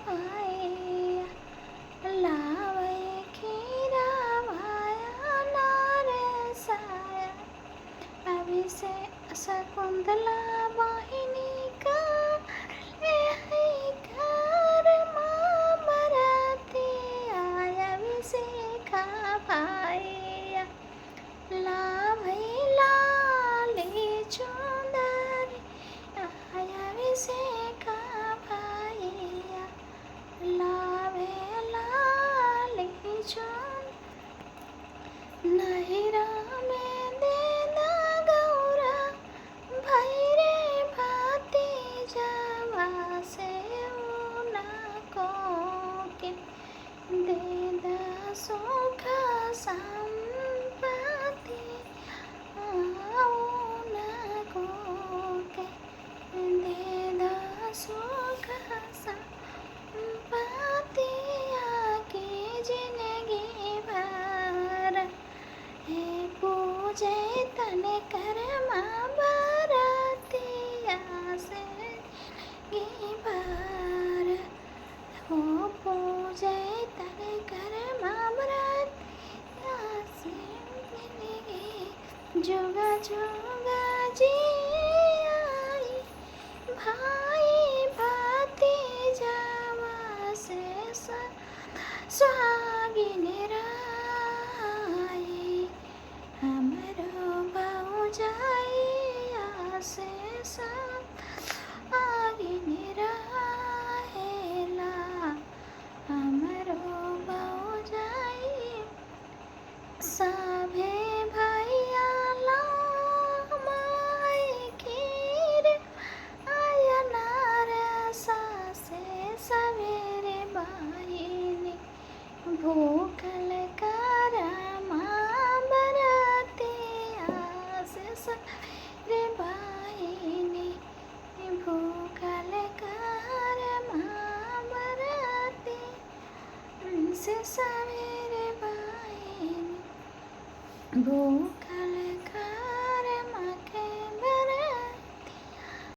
भाई लावे खीरा भाया नारे साया अभिषे शकुंतला वाहिनी का कार मामरती आया अभिषेका भाई लाभे लाली चुंदरी आया अभिषेका भाइया लाभे लाली चुंदरी नहिरा में देना गौरा भैरे भाती जावा से उनको के देदा सुख संपत्ति उनको के देदा सुख संपत्ति आकी जिंदगी भर हे पूजे तने कर माँ बरतिया से जिंदगी भर हो पूजे तने कर माँ बरतिया से जिंदगी जुगा जुगा जी आई भाई भाती जावा से सुहागिन राई हमरो भौजाइया से सुहागिन रहेला हमरो भौजाई सभे भैया लामाई खीर आया नार सासे सवेरे बाहिनी भूखल कर माँ बरतिया से सवेरे बाहिनी भूखल कर माँ बरती से सवेरे बाहिनी भूखल